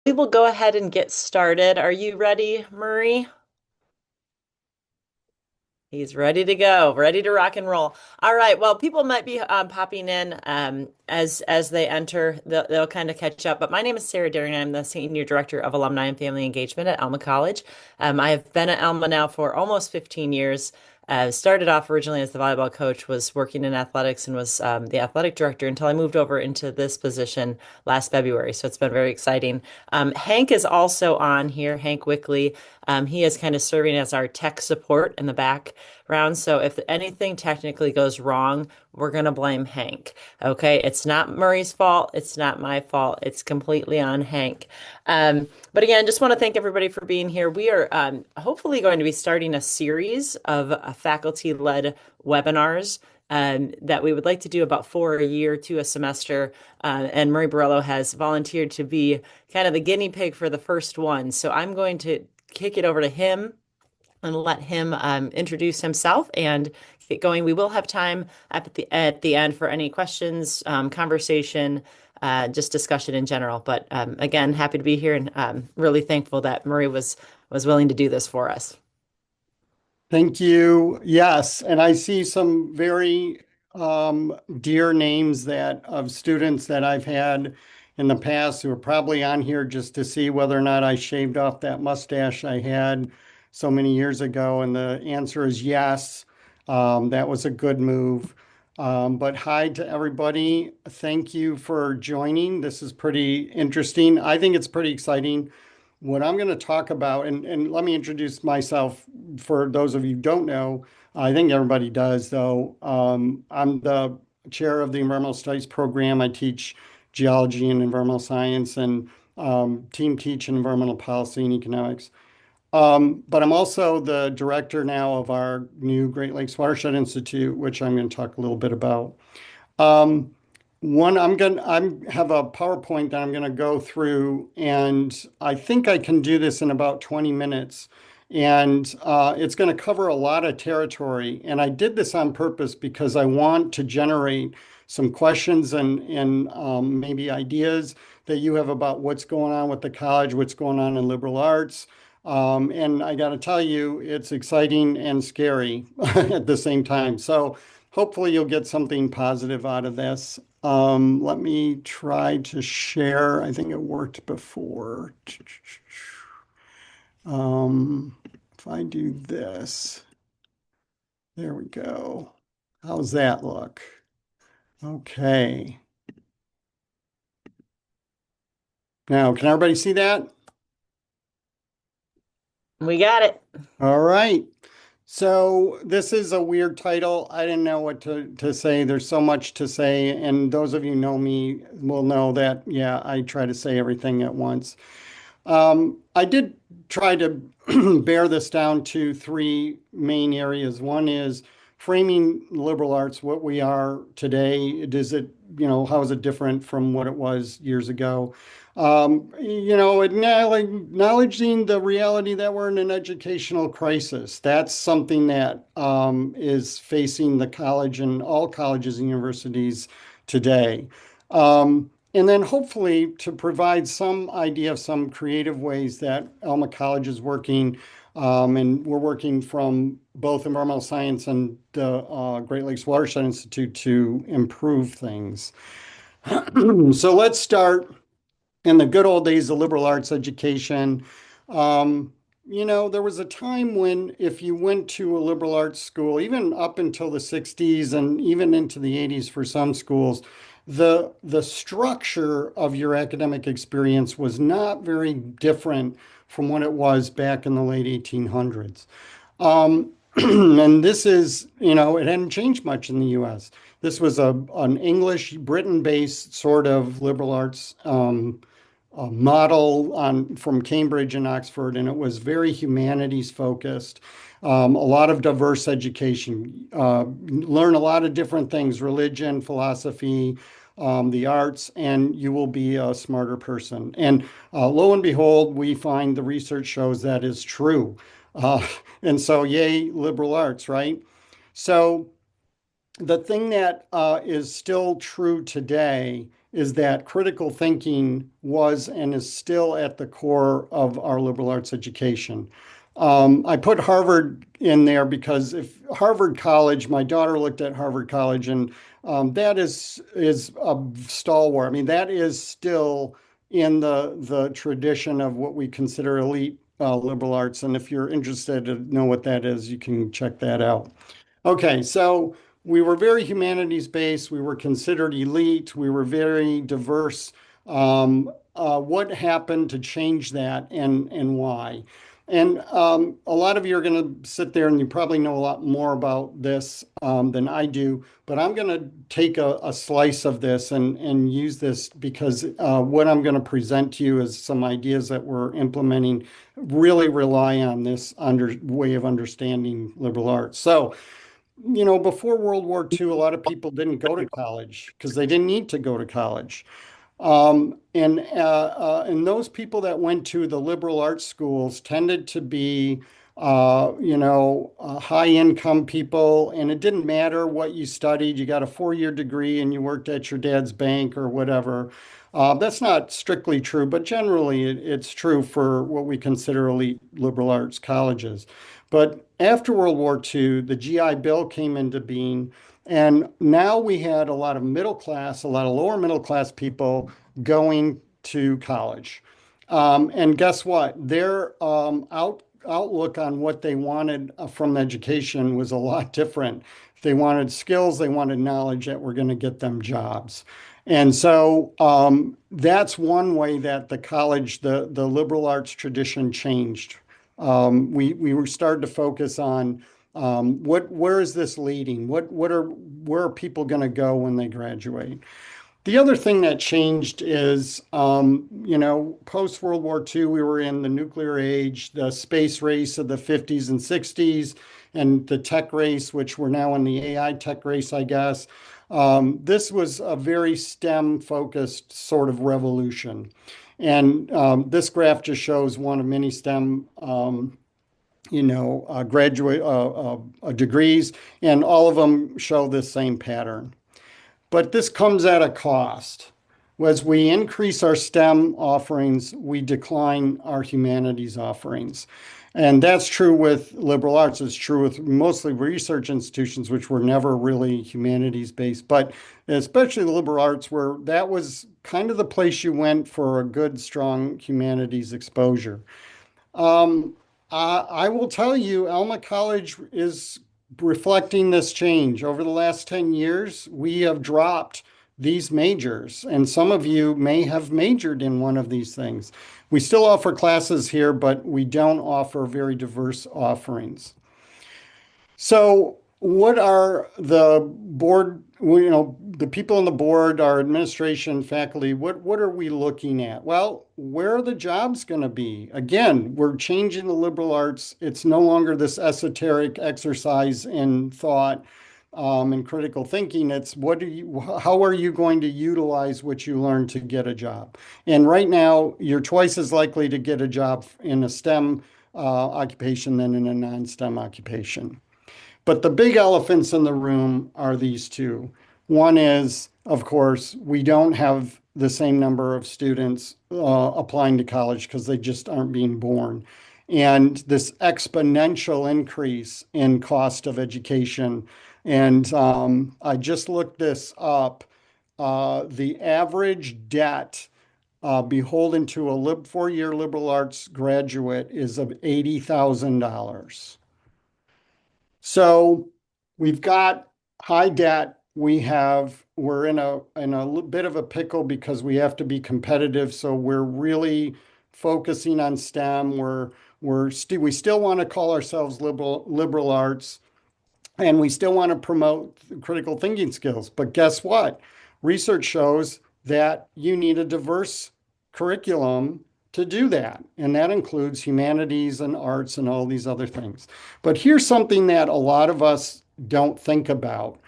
We will go ahead and get started. Are you ready, Murray? He's ready to go, ready to rock and roll. All right. Well, people might be popping in as they enter. They'll kind of catch up. But my name is Sarah Daring. I'm the Senior Director of Alumni and Family Engagement at Alma College. I have been at Alma now for almost 15 years. Started off originally as the volleyball coach, was working in athletics and was the athletic director until I moved over into this position last February. So it's been very exciting. Hank is also on here, Hank Wickley. He is kind of serving as our tech support in the background. So if anything technically goes wrong, we're going to blame Hank. Okay. It's not Murray's fault. It's not my fault. It's completely on Hank. But again, just want to thank everybody for being here. We are hopefully going to be starting a series of faculty-led webinars that we would like to do about 4 a year to a semester. And Murray Borrello has volunteered to be kind of the guinea pig for the first one. So I'm going to kick it over to him and let him introduce himself and get going. We will have time at the end for any questions, conversation, just discussion in general. But again, happy to be here and really thankful that Murray was willing to do this for us. Thank you. Yes, and I see some very dear names that of students that I've had in the past who are probably on here just to see whether or not I shaved off that mustache I had so many years ago. And the answer is yes. That was a good move. But hi to everybody. Thank you for joining. This is pretty interesting. I think it's pretty exciting. What I'm going to talk about, and let me introduce myself for those of you who don't know. I think everybody does, though. I'm the chair of the Environmental Studies program. I teach geology and environmental science and team teach in environmental policy and economics. But I'm also the director now of our new Great Lakes Watershed Institute, which I'm going to talk a little bit about. Um, I'm have a PowerPoint that I'm gonna go through, and I think I can do this in about 20 minutes. And it's going to cover a lot of territory. And I did this on purpose because I want to generate some questions and maybe ideas that you have about what's going on with the college, what's going on in liberal arts. And I got to tell you, it's exciting and scary at the same time. So hopefully you'll get something positive out of this. Let me try to share. I think it worked before. If I do this, there we go. How's that look? Okay. Now, can everybody see that? We got it. All right. So this is a weird title. I didn't know what to say. There's so much to say. And those of you who know me will know that, yeah, I try to say everything at once. I did try to bear this down to three main areas. One is framing liberal arts, what we are today. Does it, how is it different from what it was years ago? Acknowledging the reality that we're in an educational crisis. That's something that is facing the college and all colleges and universities today. And then hopefully to provide some idea of some creative ways that Alma College is working, and we're working from both environmental science and the Great Lakes Watershed Institute to improve things. So let's start in the good old days of liberal arts education. There was a time when if you went to a liberal arts school, even up until the 60s and even into the 80s for some schools, the structure of your academic experience was not very different from what it was back in the late 1800s. And this is, it hadn't changed much in the US. This was an English, Britain-based sort of liberal arts model from Cambridge and Oxford, and it was very humanities focused. A lot of diverse education, learn a lot of different things, religion, philosophy, the arts, and you will be a smarter person. And lo and behold, we find the research shows that is true. And so, yay, liberal arts, right? So the thing that is still true today is that critical thinking was and is still at the core of our liberal arts education. I put Harvard in there because if Harvard College, my daughter looked at Harvard College, and that is a stalwart. I mean, that is still in the tradition of what we consider elite liberal arts. And if you're interested to know what that is, you can check that out. Okay, so we were very humanities based. We were considered elite. We were very diverse. What happened to change that and why? And a lot of you are going to sit there and you probably know a lot more about this than I do, but I'm going to take a slice of this and use this because what I'm going to present to you is some ideas that we're implementing really rely on this way of understanding liberal arts. So, before World War II, a lot of people didn't go to college because they didn't need to go to college. And those people that went to the liberal arts schools tended to be, high income people, and it didn't matter what you studied. You got a 4-year degree and you worked at your dad's bank or whatever. That's not strictly true, but generally it's true for what we consider elite liberal arts colleges. But after World War II, the GI Bill came into being. And now we had a lot of middle class, a lot of lower middle class people going to college. And guess what? Their outlook on what they wanted from education was a lot different. They wanted skills, they wanted knowledge that were going to get them jobs. And so that's one way that the college, the liberal arts tradition changed. We were started to focus on where is this leading? Where are people going to go when they graduate? The other thing that changed is, post World War II, we were in the nuclear age, the space race of the 50s and 60s, and the tech race, which we're now in the AI tech race, I guess. This was a very STEM focused sort of revolution. And this graph just shows one of many STEM graduate degrees, and all of them show this same pattern. But this comes at a cost. As we increase our STEM offerings, we decline our humanities offerings. And that's true with liberal arts. It's true with mostly research institutions, which were never really humanities based, but especially the liberal arts, where that was kind of the place you went for a good, strong humanities exposure. I will tell you, Alma College is reflecting this change. Over the last 10 years, we have dropped these majors, and some of you may have majored in one of these things. We still offer classes here, but we don't offer very diverse offerings. So, what are the people on the board, our administration, faculty, what are we looking at? Well, where are the jobs going to be? Again, we're changing the liberal arts. It's no longer this esoteric exercise in thought and critical thinking. It's how are you going to utilize what you learn to get a job? And right now, you're twice as likely to get a job in a STEM occupation than in a non-STEM occupation. But the big elephants in the room are these two. One is, of course, we don't have the same number of students applying to college because they just aren't being born. And this exponential increase in cost of education. And I just looked this up. The average debt beholden to a 4-year liberal arts graduate is of $80,000. So we've got high debt. We're in a bit of a pickle because we have to be competitive. So we're really focusing on STEM. We still want to call ourselves liberal arts, and we still want to promote critical thinking skills. But guess what? Research shows that you need a diverse curriculum to do that. And that includes humanities and arts and all these other things. But here's something that a lot of us don't think about.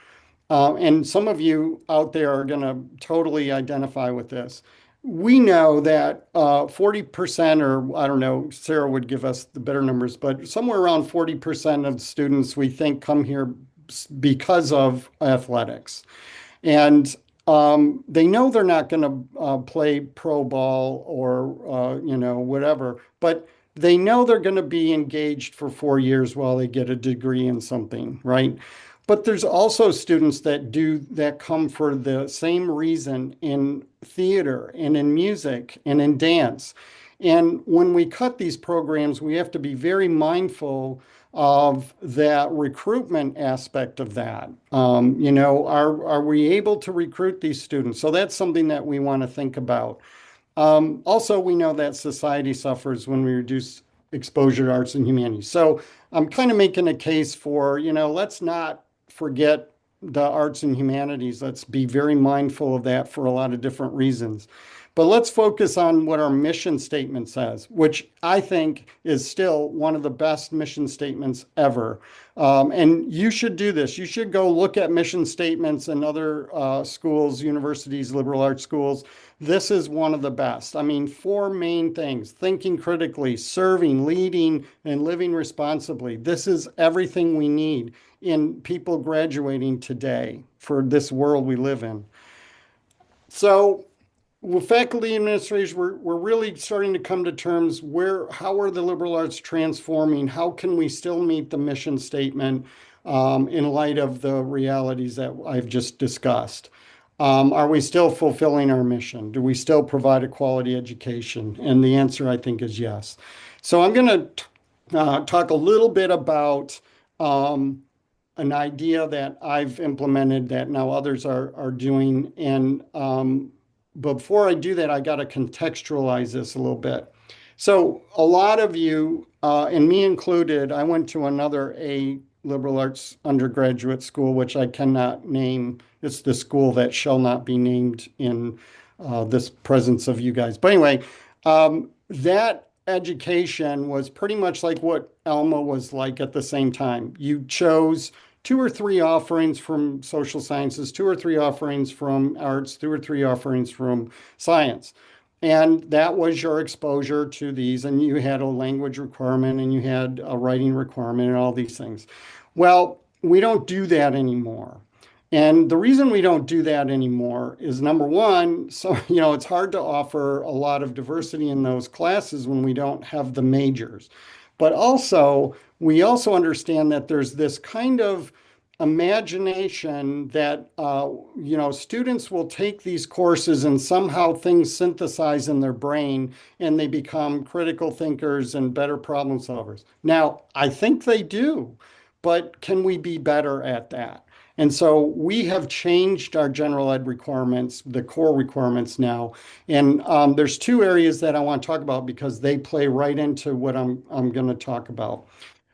And some of you out there are going to totally identify with this. We know that 40%, or I don't know, Sarah would give us the better numbers, but somewhere around 40% of students we think come here because of athletics. And they know they're not going to play pro ball or whatever, but they know they're going to be engaged for 4 years while they get a degree in something, right? But there's also students that come for the same reason in theater and in music and in dance. And when we cut these programs, we have to be very mindful of that recruitment aspect of that. Are we able to recruit these students? So that's something that we want to think about. Also, we know that society suffers when we reduce exposure to arts and humanities. So I'm kind of making a case for, let's not forget the arts and humanities. Let's be very mindful of that for a lot of different reasons. But let's focus on what our mission statement says, which I think is still one of the best mission statements ever. And you should do this. You should go look at mission statements in other schools, universities, liberal arts schools. This is one of the best. I mean, four main things: thinking critically, serving, leading, and living responsibly. This is everything we need in people graduating today for this world we live in. So, with faculty administrators, we're really starting to come to terms how are the liberal arts transforming? How can we still meet the mission statement in light of the realities that I've just discussed? Are we still fulfilling our mission? Do we still provide a quality education? And the answer, I think, is yes. So I'm going to talk a little bit about an idea that I've implemented that now others are doing. And before I do that, I got to contextualize this a little bit. So a lot of you, and me included, I went to another liberal arts undergraduate school, which I cannot name. It's the school that shall not be named in this presence of you guys. But anyway, that education was pretty much like what Alma was like at the same time. You chose two or three offerings from social sciences, two or three offerings from arts, two or three offerings from science. And that was your exposure to these. And you had a language requirement and you had a writing requirement and all these things. Well, we don't do that anymore. And the reason we don't do that anymore is number one, so, it's hard to offer a lot of diversity in those classes when we don't have the majors. But also, we also understand that there's this kind of imagination that students will take these courses and somehow things synthesize in their brain and they become critical thinkers and better problem solvers. Now, I think they do, but can we be better at that? And so we have changed our general ed requirements, the core requirements now. And there's two areas that I want to talk about because they play right into what I'm going to talk about.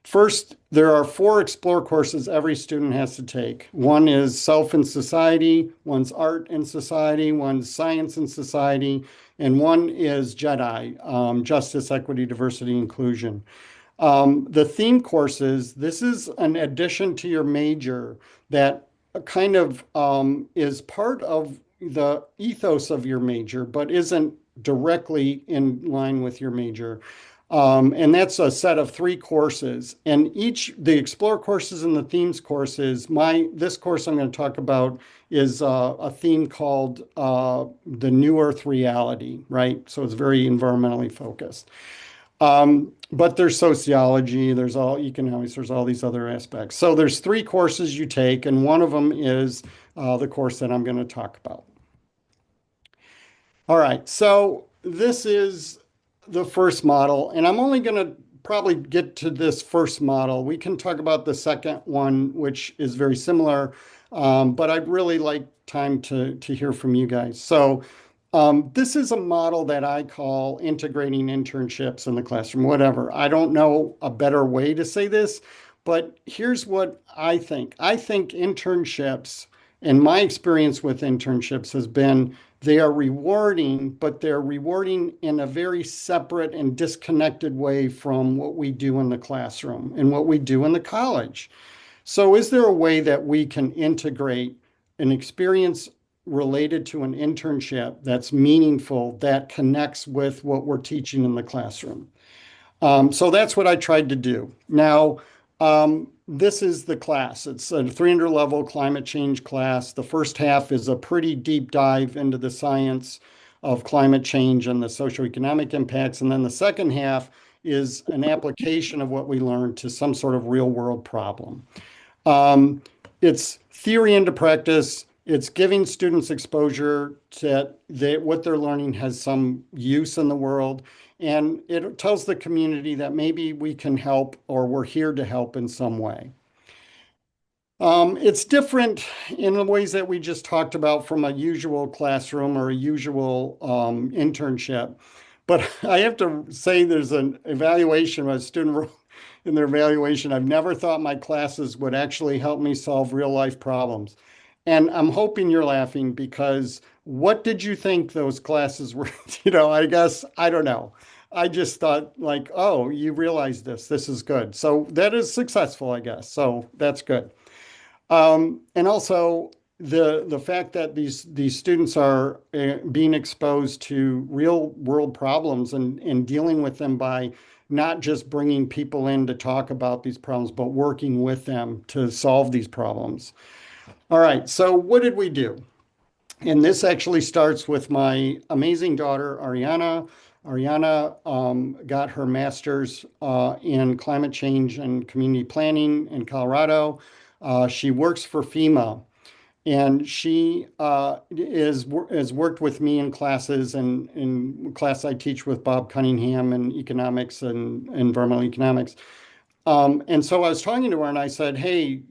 First, there are 4 Explore courses every student has to take. One is Self and Society, one's Art and Society, one's Science and Society, and one is JEDI, Justice, Equity, Diversity, Inclusion. The theme courses, this is an addition to your major that kind of is part of the ethos of your major, but isn't directly in line with your major. And that's a set of 3 courses. And the Explore courses and the themes courses, this course I'm going to talk about is a theme called the New Earth Reality, right? So it's very environmentally focused. But there's sociology, there's all economics, there's all these other aspects. So there's 3 courses you take, and one of them is the course that I'm going to talk about. All right, so this is the first model, and I'm only going to probably get to this first model. We can talk about the second one, which is very similar, but I'd really like time to hear from you guys. So this is a model that I call integrating internships in the classroom, whatever. I don't know a better way to say this, but here's what I think. I think internships, and my experience with internships has been they are rewarding, but they're rewarding in a very separate and disconnected way from what we do in the classroom and what we do in the college. So is there a way that we can integrate an experience related to an internship that's meaningful, that connects with what we're teaching in the classroom? So that's what I tried to do. Now, this is the class. It's a 300 level climate change class. The first half is a pretty deep dive into the science of climate change and the socioeconomic impacts. And then the second half is an application of what we learned to some sort of real world problem. Um, it's theory into practice. It's giving students exposure to what they're learning has some use in the world. And it tells the community that maybe we can help or we're here to help in some way. It's different in the ways that we just talked about from a usual classroom or a usual internship. But I have to say there's an evaluation, a student wrote in their evaluation, I've never thought my classes would actually help me solve real life problems. And I'm hoping you're laughing because what did you think those classes were? I guess, I don't know. I just thought like, oh, you realize this. This is good. So that is successful, I guess. So that's good. And also the fact that these students are being exposed to real world problems and dealing with them by not just bringing people in to talk about these problems, but working with them to solve these problems. All right, so what did we do? And this actually starts with my amazing daughter, Ariana. Ariana got her master's in climate change and community planning in Colorado. She works for FEMA, and she has worked with me in classes and in class I teach with Bob Cunningham in economics and environmental economics. And so I was talking to her and I said, hey,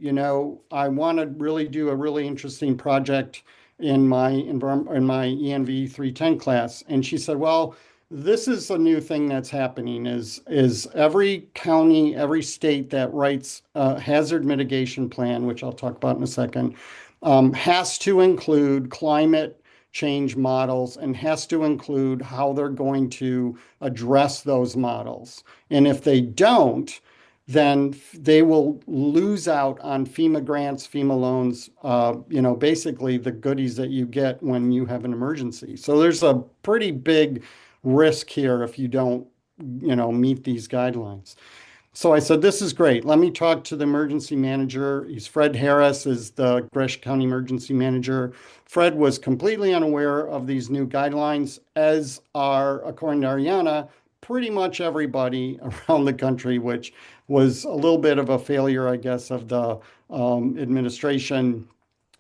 I want to really do a really interesting project in my ENV 310 class. And she said, well, this is a new thing that's happening is every county, every state that writes a hazard mitigation plan, which I'll talk about in a second, has to include climate change models and has to include how they're going to address those models. And if they don't, then they will lose out on FEMA grants, FEMA loans, basically the goodies that you get when you have an emergency. So there's a pretty big risk here if you don't, meet these guidelines. So I said, this is great. Let me talk to the emergency manager. He's Fred Harris, is the Gresham County emergency manager. Fred was completely unaware of these new guidelines, as are, according to Ariana, pretty much everybody around the country, which was a little bit of a failure, I guess, of the administration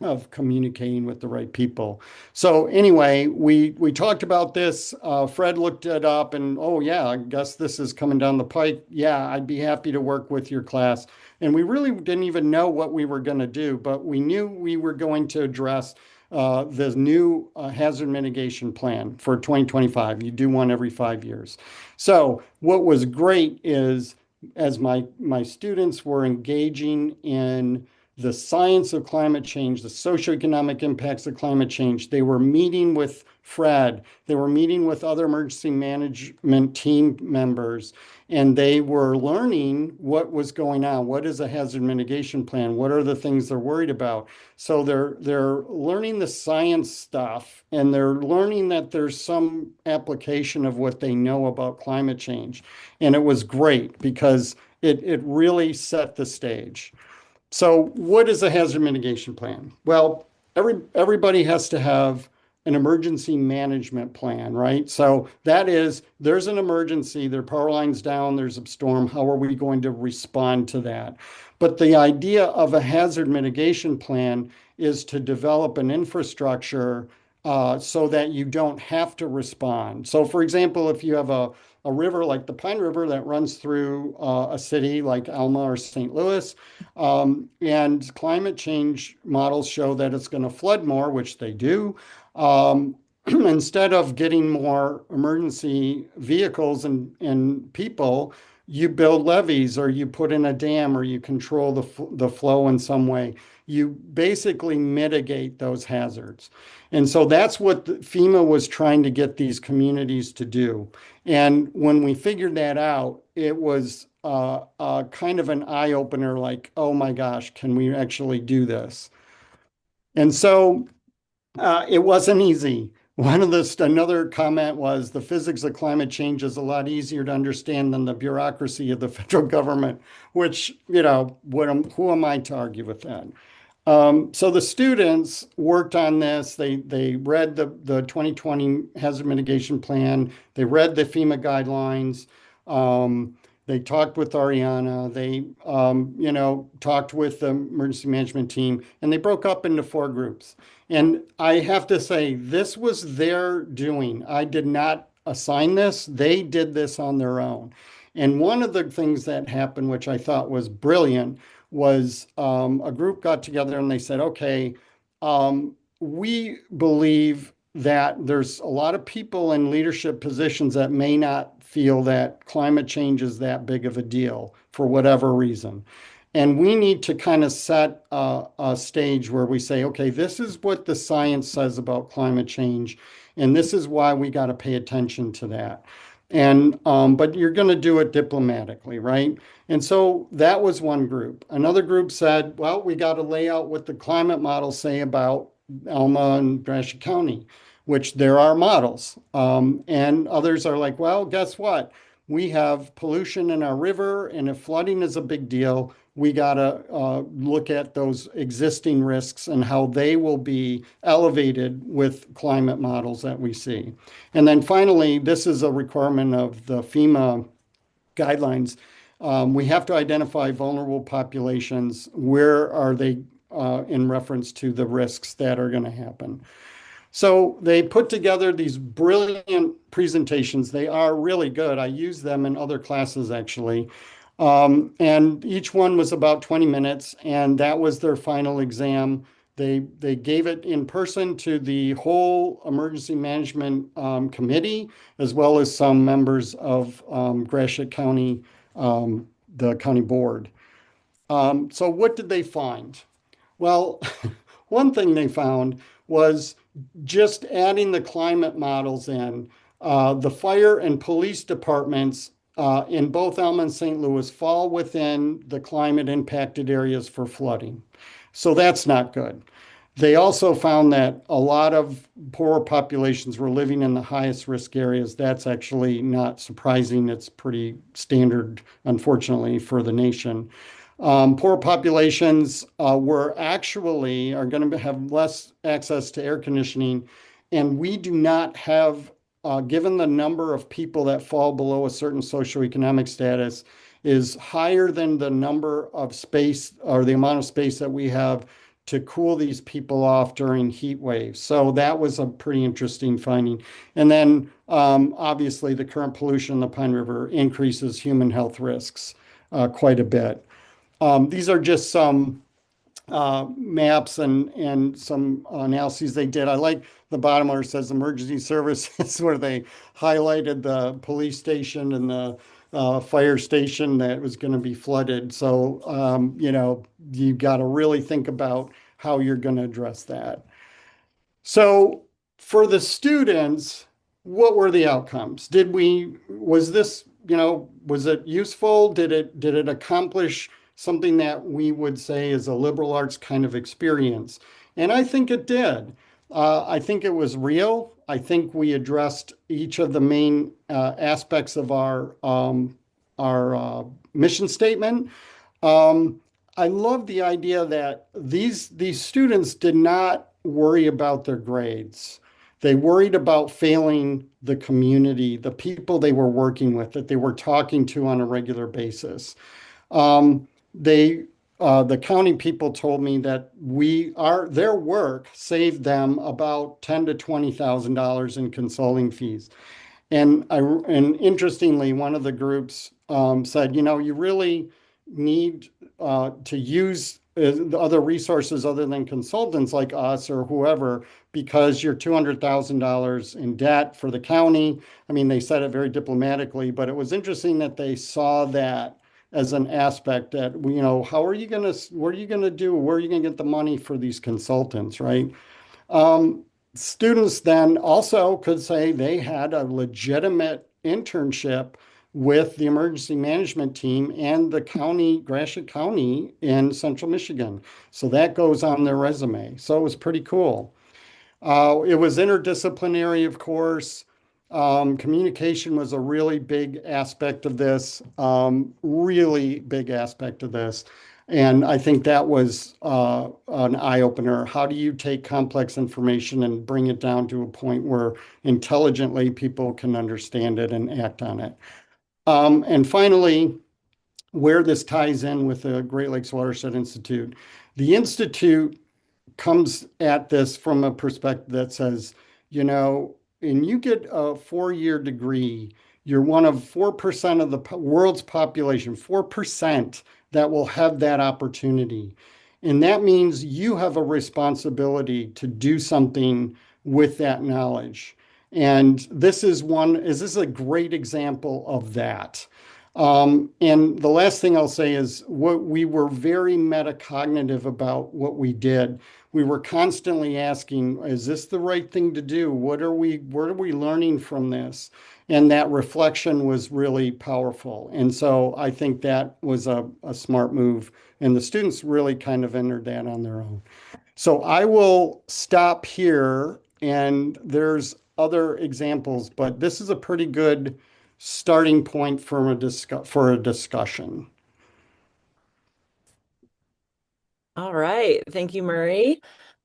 of communicating with the right people. So anyway, we talked about this. Fred looked it up and, oh yeah, I guess this is coming down the pike. Yeah, I'd be happy to work with your class. And we really didn't even know what we were going to do, but we knew we were going to address the new hazard mitigation plan for 2025. You do one every 5 years. So what was great is as my students were engaging in the science of climate change, the socioeconomic impacts of climate change. They were meeting with Fred, they were meeting with other emergency management team members, and they were learning what was going on. What is a hazard mitigation plan? What are the things they're worried about? So they're learning the science stuff, and they're learning that there's some application of what they know about climate change. And it was great because it really set the stage. So what is a hazard mitigation plan? Well, everybody has to have an emergency management plan, right? So that is, there's an emergency, there are power lines down, there's a storm. How are we going to respond to that? But the idea of a hazard mitigation plan is to develop an infrastructure so that you don't have to respond. So, for example, if you have a river like the Pine River that runs through a city like Alma or St. Louis, and climate change models show that it's going to flood more, which they do. Instead of getting more emergency vehicles and people, you build levees or you put in a dam or you control the flow in some way. You basically mitigate those hazards. And so that's what FEMA was trying to get these communities to do. And when we figured that out, it was kind of an eye opener like, oh my gosh, can we actually do this? And so it wasn't easy. Another comment was the physics of climate change is a lot easier to understand than the bureaucracy of the federal government, which, who am I to argue with that? So the students worked on this. They read the 2020 hazard mitigation plan. They read the FEMA guidelines. They talked with Ariana. They talked with the emergency management team, and they broke up into four groups. And I have to say, this was their doing. I did not assign this. They did this on their own. And one of the things that happened, which I thought was brilliant, was a group got together and they said, okay, we believe that there's a lot of people in leadership positions that may not feel that climate change is that big of a deal for whatever reason. And we need to kind of set a stage where we say, okay, this is what the science says about climate change, and this is why we got to pay attention to that. And but you're going to do it diplomatically, right? And so that was one group. Another group said, well, we got to lay out what the climate models say about Alma and Gratiot County, which there are models. And others are like, well, guess what? We have pollution in our river, and if flooding is a big deal, we got to look at those existing risks and how they will be elevated with climate models that we see. And then finally, this is a requirement of the FEMA guidelines. We have to identify vulnerable populations. Where are they in reference to the risks that are going to happen? So they put together these brilliant presentations. They are really good. I use them in other classes actually. And each one was about 20 minutes, and that was their final exam. They gave it in person to the whole emergency management committee, as well as some members of Gratiot County, the county board. So what did they find? Well, one thing they found was just adding the climate models in. The fire and police departments in both Alma and St. Louis fall within the climate impacted areas for flooding. So that's not good. They also found that a lot of poorer populations were living in the highest risk areas. That's actually not surprising. It's pretty standard, unfortunately, for the nation. Poor populations are going to have less access to air conditioning, and we do not have, given the number of people that fall below a certain socioeconomic status, is higher than the number of space or the amount of space that we have to cool these people off during heat waves. So that was a pretty interesting finding. And then obviously the current pollution in the Pine River increases human health risks quite a bit. These are just some maps and some analyses they did. I like the bottom where it says emergency services, where they highlighted the police station and the fire station that was going to be flooded. So, you've got to really think about how you're going to address that. So for the students, what were the outcomes? Was it useful? Did it accomplish something that we would say is a liberal arts kind of experience? And I think it did. I think it was real. I think we addressed each of the main aspects of our mission statement. I love the idea that these students did not worry about their grades. They worried about failing the community, the people they were working with, that they were talking to on a regular basis. They the county people told me that their work saved them about $10,000 to $20,000 in consulting fees. And interestingly, one of the groups said, you really need to use the other resources other than consultants like us or whoever, because you're $200,000 in debt for the county. I mean, they said it very diplomatically, but it was interesting that they saw that as an aspect that, how are you going to, what are you going to do? Where are you going to get the money for these consultants, right? Students then also could say they had a legitimate internship with the emergency management team and the county, Gratiot County in central Michigan. So that goes on their resume. So it was pretty cool. It was interdisciplinary, of course. Communication was a really big aspect of this, really big aspect of this. And I think that was an eye opener. How do you take complex information and bring it down to a point where intelligently people can understand it and act on it? And finally, where this ties in with the Great Lakes Watershed Institute, the Institute comes at this from a perspective that says, you know, and you get a 4-year degree, you're one of 4% of the world's population, 4% that will have that opportunity. And that means you have a responsibility to do something with that knowledge. And this is a great example of that. And the last thing I'll say is what we were very metacognitive about what we did. We were constantly asking, is this the right thing to do? What are we learning from this? And that reflection was really powerful. And so I think that was a smart move. And the students really kind of entered that on their own. So I will stop here, and there's other examples, but this is a pretty good starting point for a discussion. All right. Thank you, Murray.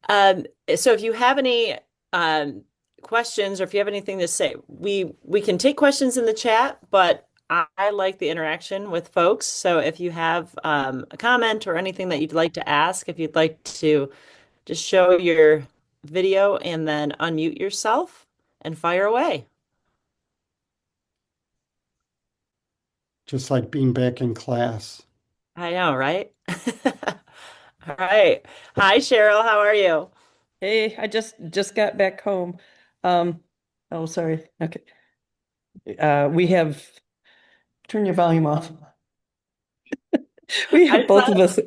Um, so if you have any um, questions or if you have anything to say, we can take questions in the chat, but I like the interaction with folks. So if you have a comment or anything that you'd like to ask, if you'd like to just show your video and then unmute yourself and fire away. Just like being back in class. I know, right? All right. Hi, Cheryl. How are you? Hey, I just got back home. Um, oh, sorry. Okay. We have turn your volume off. We I have both saw. of us.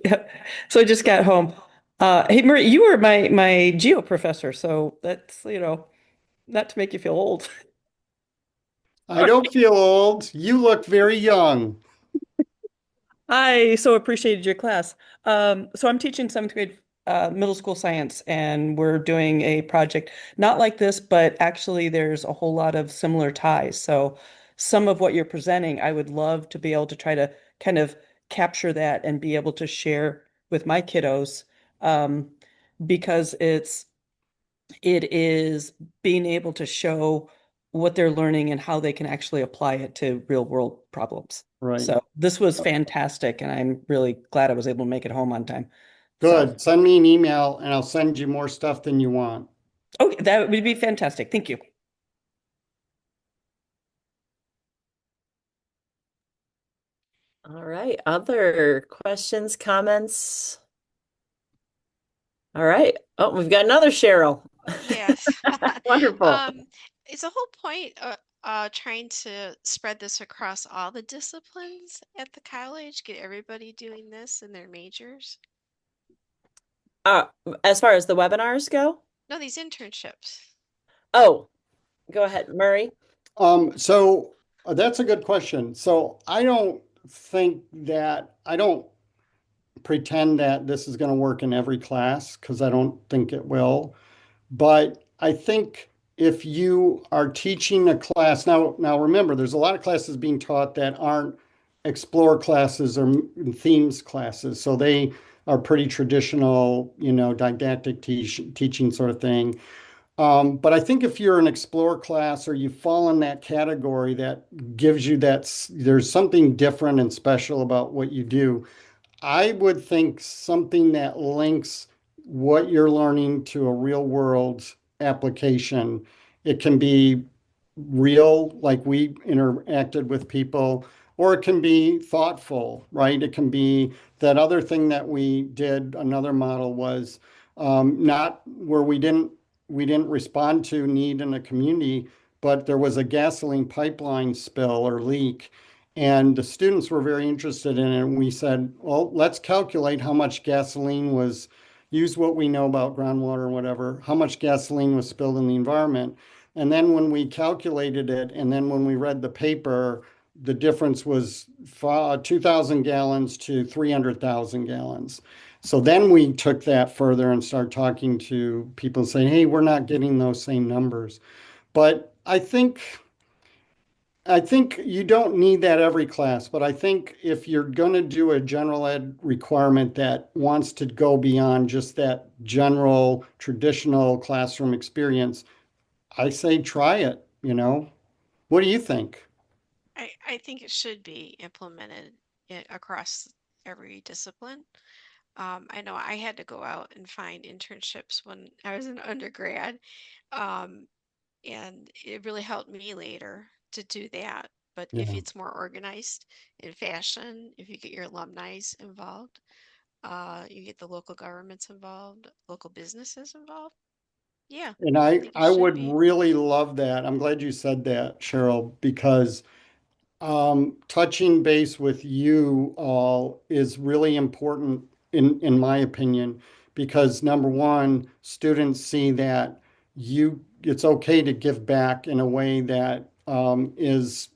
So I just got home. Hey, Marie, you were my geo professor, so that's, not to make you feel old. I don't feel old. You look very young. I so appreciated your class. So I'm teaching seventh grade middle school science, and we're doing a project not like this, but actually there's a whole lot of similar ties. So some of what you're presenting, I would love to be able to try to kind of capture that and be able to share with my kiddos, um, because it is being able to show what they're learning and how they can actually apply it to real world problems. Right. So this was fantastic, and I'm really glad I was able to make it home on time. So, Good. Send me an email and I'll send you more stuff than you want. okay, that would be fantastic. Thank you. All right. Other questions, comments? All right. Oh, we've got another Cheryl. Yes. Wonderful. Is the whole point trying to spread this across all the disciplines at the college, get everybody doing this in their majors? Uh, as far as the webinars go? No, these internships. Oh, go ahead, Murray. So that's a good question. So I don't pretend that this is going to work in every class because I don't think it will. But I think if you are teaching a class now remember, there's a lot of classes being taught that aren't explore classes or themes classes. So they are pretty traditional, didactic teaching sort of thing. But I think if you're an explore class or you fall in that category that gives you there's something different and special about what you do. I would think something that links what you're learning to a real world application. It can be real, like we interacted with people, or it can be thoughtful, right? It can be that other thing that we did. Another model was not where we didn't respond to need in a community, but there was a gasoline pipeline spill or leak. And the students were very interested in it. And we said, well, let's calculate how much gasoline was, use what we know about groundwater or whatever, how much gasoline was spilled in the environment. And then when we calculated it, and then when we read the paper, the difference was 2,000 gallons to 300,000 gallons. So then we took that further and started talking to people saying, hey, we're not getting those same numbers. But I think you don't need that every class, but I think if you're going to do a general ed requirement that wants to go beyond just that general traditional classroom experience, I say try it, you know? What do you think? I think it should be implemented across every discipline. I know I had to go out and find internships when I was an undergrad, um, and it really helped me later to do that. But if Yeah. it's more organized in fashion, if you get your alumni involved, you get the local governments involved, local businesses involved. Yeah, And I I think it I should would be. really love that. I'm glad you said that, Cheryl, because touching base with you all is really important in my opinion, because number one, students see that it's okay to give back in a way that is,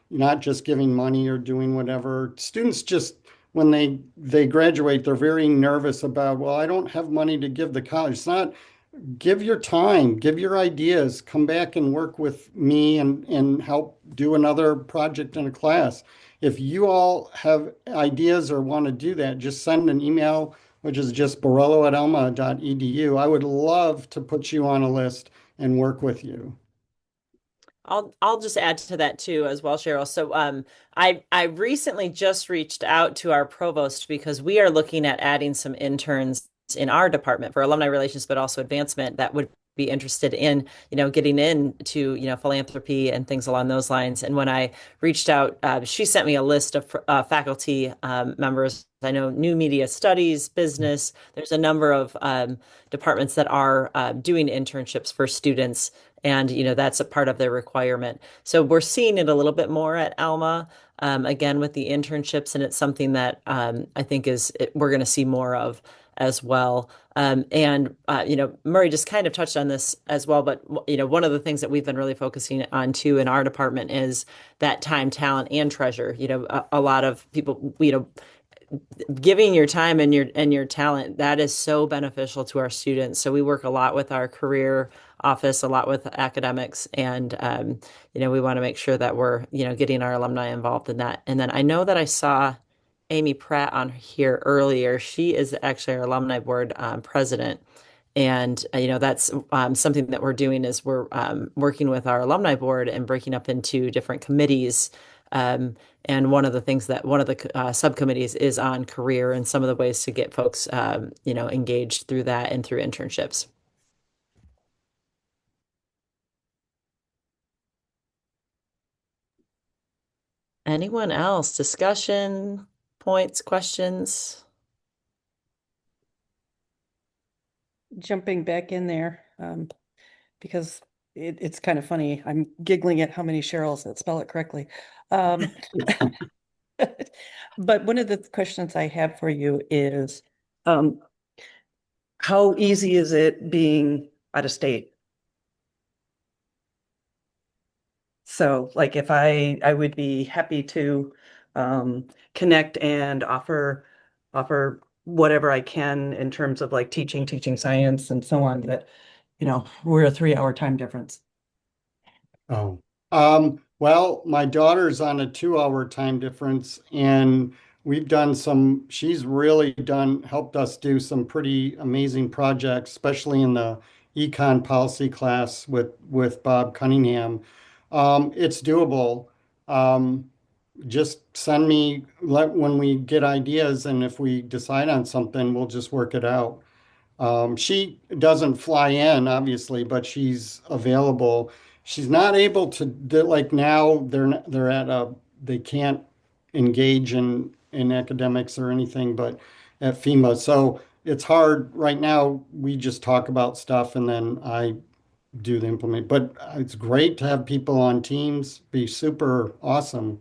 not just giving money or doing whatever. Students just, when they graduate, they're very nervous about, well, I don't have money to give the college. It's not. Give your time, give your ideas, come back and work with me and help do another project in a class. If you all have ideas or want to do that, just send an email, which is just borrello@alma.edu. I would love to put you on a list and work with you. I'll just add to that too as well, Cheryl. So I recently just reached out to our provost because we are looking at adding some interns in our department for alumni relations, but also advancement that would be interested in, getting into, philanthropy and things along those lines. And when I reached out, she sent me a list of faculty members. I know new media studies, business. There's a number of departments that are doing internships for students, and that's a part of their requirement. So we're seeing it a little bit more at Alma, again with the internships, and it's something that I think we're going to see more of as well. And Murray just kind of touched on this as well, but one of the things that we've been really focusing on too in our department is that time, talent, and treasure. A lot of people, giving your time and your talent, that is so beneficial to our students. So we work a lot with our career office, a lot with academics, and we want to make sure that we're getting our alumni involved in that. And then I know that I saw Amy Pratt on here earlier. She is actually our alumni board president. And that's something that we're doing is we're working with our alumni board and breaking up into different committees. Um, and one of the things that one of the subcommittees is on career and some of the ways to get folks, engaged through that and through internships. Anyone else? Discussion, points, questions? Jumping back in there, because it's kind of funny. I'm giggling at how many Cheryls that spell it correctly. Um, but one of the questions I have for you is, um, how easy is it being out of state? So like if I would be happy to connect and offer whatever I can in terms of like teaching science and so on, that we're a 3 hour time difference. Oh, well, my daughter's on a 2 hour time difference, and she's really helped us do some pretty amazing projects, especially in the econ policy class with Bob Cunningham. It's doable. Um, just when we get ideas, and if we decide on something, we'll just work it out. She doesn't fly in, obviously, but she's available. She's not able to like now they're at they can't engage in academics or anything, but at FEMA. So it's hard right now. We just talk about stuff and then I do the implement. But it's great to have people on teams. Be super awesome.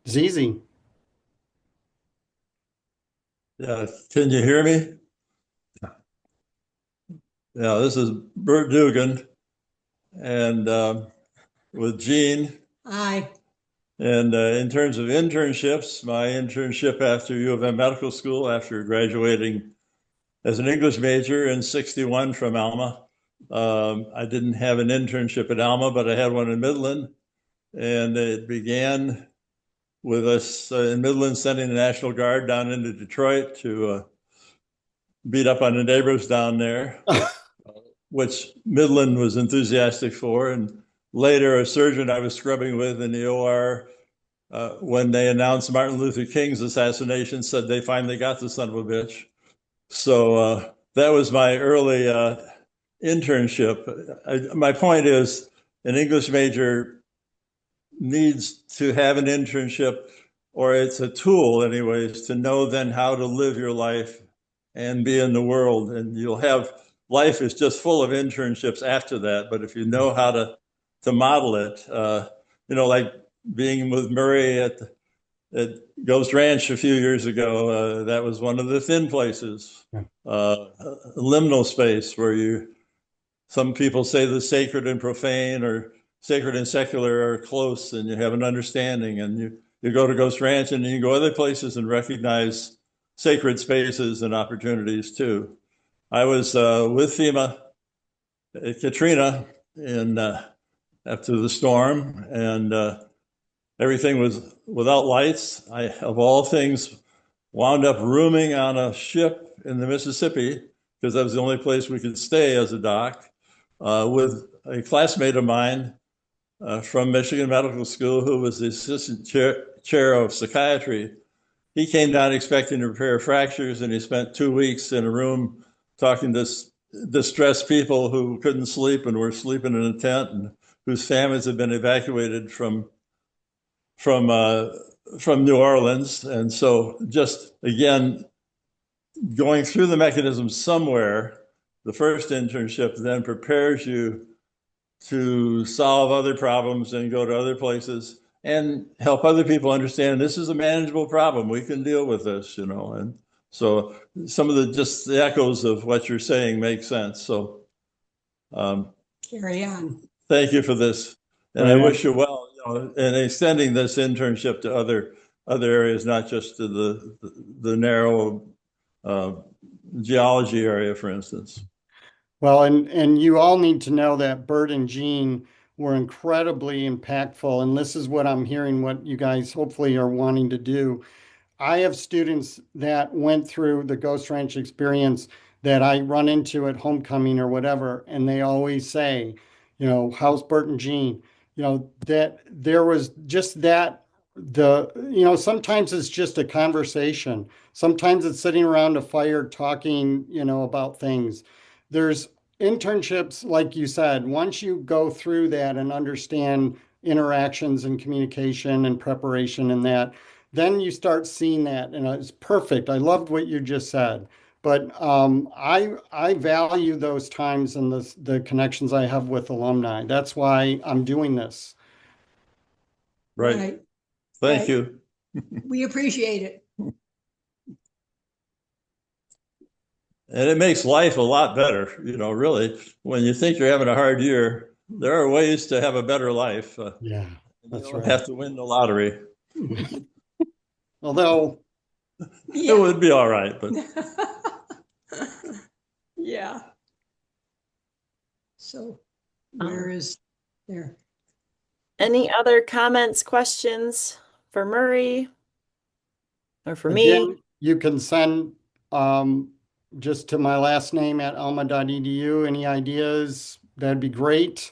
It's easy. Yeah, can you hear me? Yeah, this is Bert Dugan and with Jean. Hi. And in terms of internships, my internship after U of M Medical School, after graduating as an English major in '61 from Alma, I didn't have an internship at Alma, but I had one in Midland. And it began with us in Midland sending the National Guard down into Detroit to beat up on the neighbors down there, which Midland was enthusiastic for. And later, a surgeon I was scrubbing with in the OR, when they announced Martin Luther King's assassination, said they finally got the son of a bitch. So that was my early internship. My point is, an English major needs to have an internship, or it's a tool, anyways, to know then how to live your life and be in the world. And you'll have life is just full of internships after that. But if you know how to model it, like being with Murray at Ghost Ranch a few years ago, that was one of the thin places, liminal space where some people say the sacred and profane or sacred and secular are close and you have an understanding, and you go to Ghost Ranch and you go other places and recognize sacred spaces and opportunities too. I was with FEMA at Katrina after the storm, and everything was without lights. I, of all things, wound up rooming on a ship in the Mississippi because that was the only place we could stay as a doc, with a classmate of mine from Michigan Medical School who was the assistant chair of psychiatry. He came down expecting to repair fractures, and he spent 2 weeks in a room talking to distressed people who couldn't sleep and were sleeping in a tent, and whose families had been evacuated from New Orleans. And so just again, going through the mechanism somewhere, the first internship then prepares you to solve other problems and go to other places and help other people understand this is a manageable problem. We can deal with this, and so some of the echoes of what you're saying make sense. So carry on. Thank you for this. And I wish you well, in extending this internship to other areas, not just to the narrow geology area, for instance. Well, and you all need to know that Bert and Jean were incredibly impactful. And this is what I'm hearing, what you guys hopefully are wanting to do. I have students that went through the Ghost Ranch experience that I run into at homecoming or whatever, and they always say, how's Bert and Jean? That there was just that sometimes it's just a conversation. Sometimes it's sitting around a fire talking, about things. There's internships, like you said, once you go through that and understand interactions and communication and preparation and that, then you start seeing that, and it's perfect. I loved what you just said, but I value those times and the connections I have with alumni. That's why I'm doing this. Right. Thank you. We appreciate it. And it makes life a lot better, really. When you think you're having a hard year, there are ways to have a better life. Yeah, that's you don't right. have to win the lottery. Although it would be all right, but yeah. So where is there? Any other comments, questions for Murray or for again, me? you can send just to my last name at alma.edu. Any ideas? That'd be great.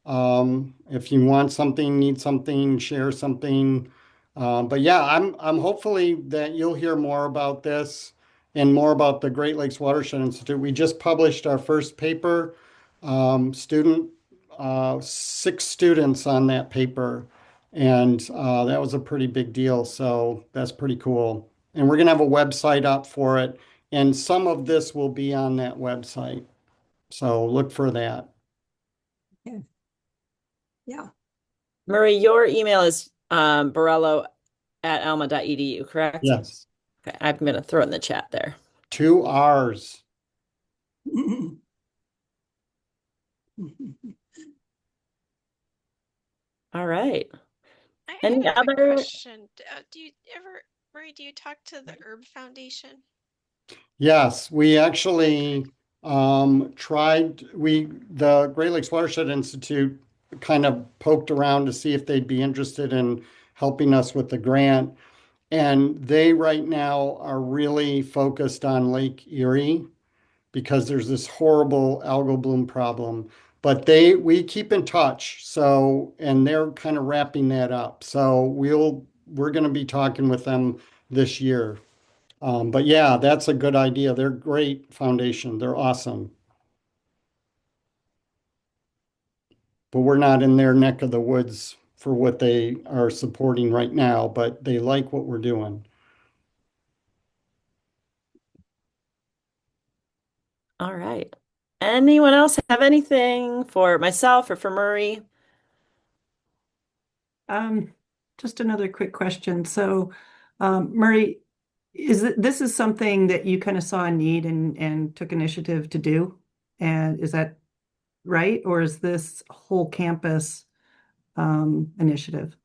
If you want something, need something, share something. But yeah, I'm hopefully that you'll hear more about this and more about the Great Lakes Watershed Institute. We just published our first paper. 6 students on that paper, and that was a pretty big deal. So that's pretty cool. And we're gonna have a website up for it, and some of this will be on that website. So look for that. Okay. Yeah. Murray, your email is borrello@alma.edu, correct? Yes. Okay, I'm going to throw it in the chat there. 2 R's. All right. I Any have a quick other? question. Do you ever, Murray, do you talk to the Herb Foundation? Yes, we actually the Great Lakes Watershed Institute kind of poked around to see if they'd be interested in helping us with the grant. And they right now are really focused on Lake Erie because there's this horrible algal bloom problem. But we keep in touch. So, and they're kind of wrapping that up. So we're going to be talking with them this year. But yeah, that's a good idea. They're great foundation. They're awesome. But we're not in their neck of the woods for what they are supporting right now, but they like what we're doing. All right. Anyone else have anything for myself or for Murray? Um, just another quick question. So, Murray, this is something that you kind of saw a need and took initiative to do? And is that right? Or is this whole campus initiative?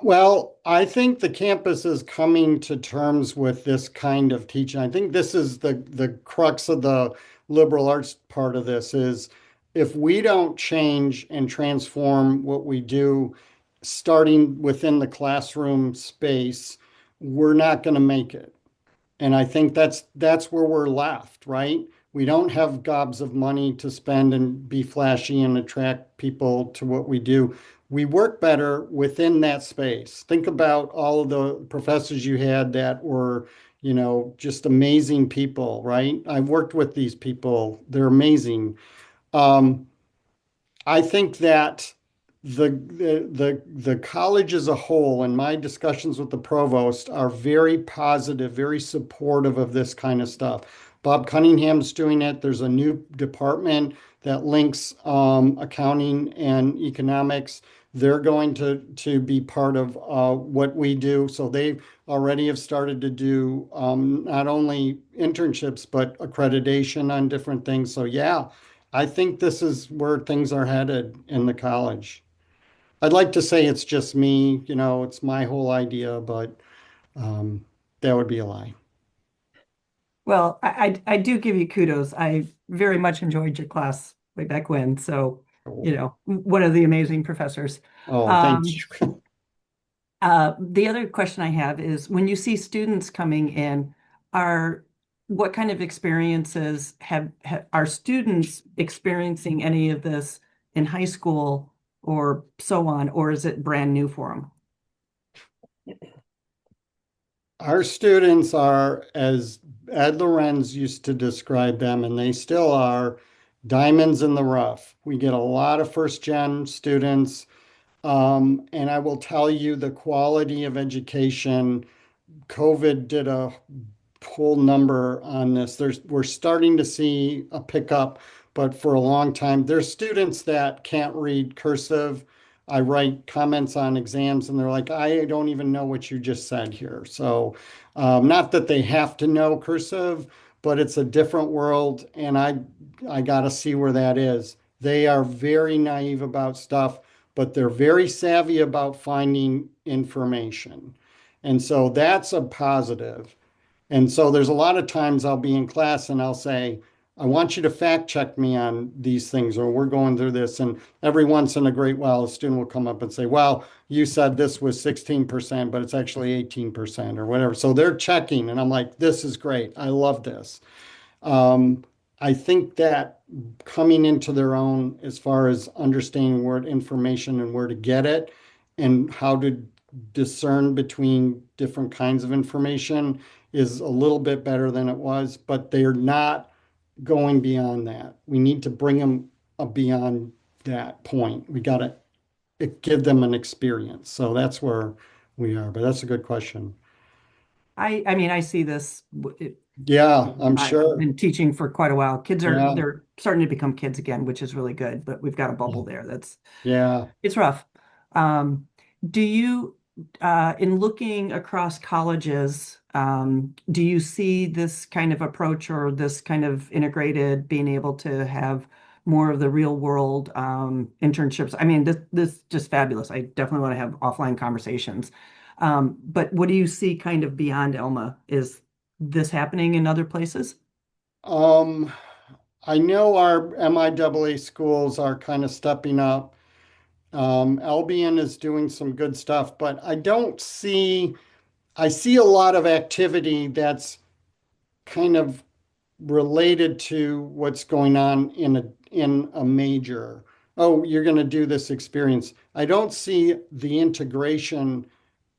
Well, I think the campus is coming to terms with this kind of teaching. I think this is the crux of the liberal arts part of this is if we don't change and transform what we do, starting within the classroom space, we're not going to make it. And I think that's where we're left, right? We don't have gobs of money to spend and be flashy and attract people to what we do. We work better within that space. Think about all of the professors you had that were, just amazing people, right? I've worked with these people. They're amazing. Um, I think that the college as a whole and my discussions with the provost are very positive, very supportive of this kind of stuff. Bob Cunningham's doing it. There's a new department that links accounting and economics. They're going to be part of what we do. So they already have started to do not only internships, but accreditation on different things. So yeah, I think this is where things are headed in the college. I'd like to say it's just me, it's my whole idea, but that would be a lie. Well, I do give you kudos. I very much enjoyed your class way back when. So, one of the amazing professors. Oh, thank Um, you. the other question I have is when you see students coming in, are what kind of experiences are students experiencing any of this in high school or so on, or is it brand new for them? Our students are, as Ed Lorenz used to describe them, and they still are, diamonds in the rough. We get a lot of first gen students, and I will tell you the quality of education. COVID did a whole number on this. We're starting to see a pickup, but for a long time, there's students that can't read cursive. I write comments on exams and they're like, I don't even know what you just said here. So, not that they have to know cursive, but it's a different world, and I got to see where that is. They are very naive about stuff, but they're very savvy about finding information. And so that's a positive. And so there's a lot of times I'll be in class and I'll say, I want you to fact check me on these things, or we're going through this. And every once in a great while, a student will come up and say, well, you said this was 16%, but it's actually 18% or whatever. So they're checking, and I'm like, this is great. I love this. Um, I think that coming into their own as far as understanding where information and where to get it and how to discern between different kinds of information is a little bit better than it was, but they're not going beyond that. We need to bring them beyond that point. We got to give them an experience. So that's where we are, but that's a good question. I mean, I see this. Yeah, I'm I've sure. been teaching for quite a while. Kids are Yeah, they're starting to become kids again, which is really good, but we've got a bubble there. yeah. It's rough. Um, do you in looking across colleges, do you see this kind of approach or this kind of integrated being able to have more of the real world internships. I mean, this just fabulous. I definitely want to have offline conversations. But what do you see kind of beyond Elma? Is this happening in other places? Um, I know our MIAA schools are kind of stepping up. Albion is doing some good stuff, but I see a lot of activity that's kind of related to what's going on in a major. Oh, you're going to do this experience. I don't see the integration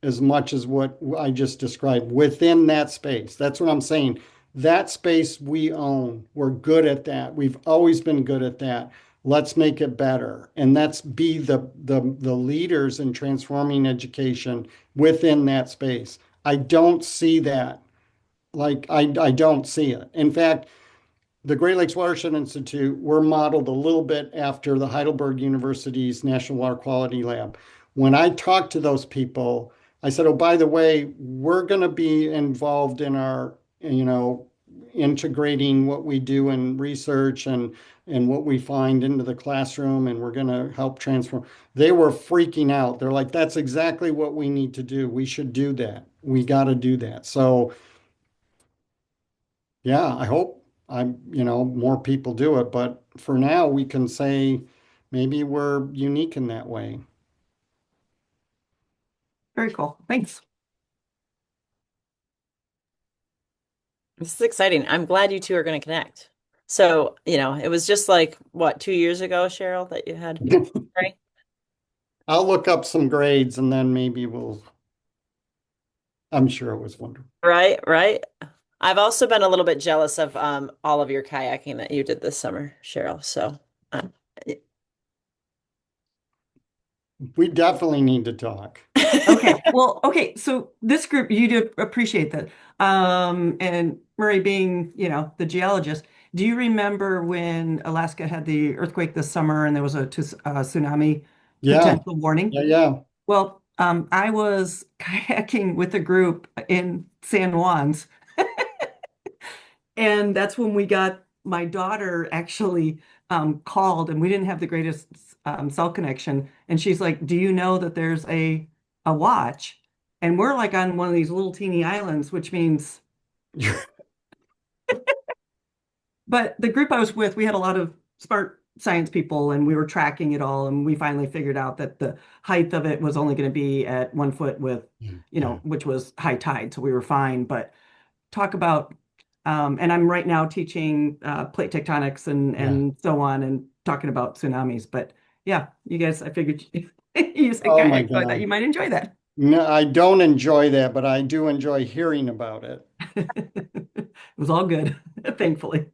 as much as what I just described within that space. That's what I'm saying. That space we own. We're good at that. We've always been good at that. Let's make it better. And let's be the leaders in transforming education within that space. I don't see that. I don't see it. In fact, the Great Lakes Watershed Institute, we're modeled a little bit after the Heidelberg University's National Water Quality Lab. When I talked to those people, I said, oh, by the way, we're going to be involved in our, integrating what we do in research and what we find into the classroom, and we're going to help transform. They were freaking out. They're like, that's exactly what we need to do. We should do that. We got to do that. So yeah, I hope more people do it, but for now we can say maybe we're unique in that way. Very cool. Thanks. This is exciting. I'm glad you two are going to connect. So, it was just like, what, 2 years ago, Cheryl, that you had, right? I'll look up some grades and then maybe I'm sure it was wonderful. Right, right. I've also been a little bit jealous of all of your kayaking that you did this summer, Cheryl. So, uh, We definitely need to talk. Okay. Well, okay. So this group, you do appreciate that. And Murray being, the geologist, do you remember when Alaska had the earthquake this summer and there was a tsunami Yeah, potential warning? yeah. Well, I was kayaking with a group in San Juan's, and that's when we got my daughter actually called, and we didn't have the greatest cell connection. And she's like, "Do you know that there's a watch?" And we're like on one of these little teeny islands, which means. But the group I was with, we had a lot of smart science people, and we were tracking it all, and we finally figured out that the height of it was only going to be at 1 foot with, Yeah. which was high tide, so we were fine. But talk about, and I'm right now teaching plate tectonics and Yeah. so on, and talking about tsunamis. But yeah, you guys, I figured you said Oh my kayak, so I thought you God. might enjoy that. No, I don't enjoy that, but I do enjoy hearing about it. It was all good, thankfully.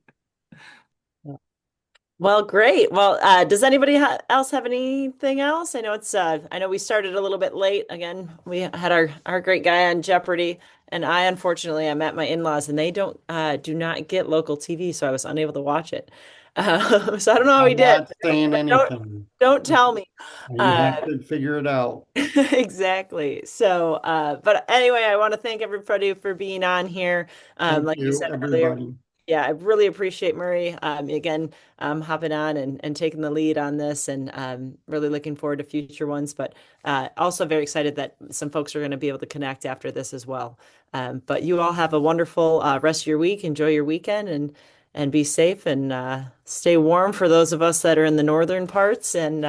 well, great. Well, does anybody else have anything else? I know we started a little bit late. Again, we had our great guy on Jeopardy, and unfortunately, I'm at my in-laws, and they do not get local TV, so I was unable to watch it. So I don't know how he I'm did. not saying Don't anything. don't tell me. You Uh, have to figure it out. exactly. So, but anyway, I want to thank everybody for being on here. Thank Like you you, said earlier, everybody. yeah, I really appreciate Murray again hopping on and taking the lead on this, and really looking forward to future ones. But also very excited that some folks are going to be able to connect after this as well. But you all have a wonderful rest of your week. Enjoy your weekend and be safe and stay warm for those of us that are in the northern parts, and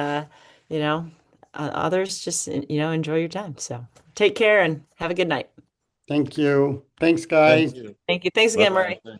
you know, others just enjoy your time. So take care and have a good night. Thank you. Thanks, Thank guys. you. Thank you. Thanks again, Bye-bye. Murray.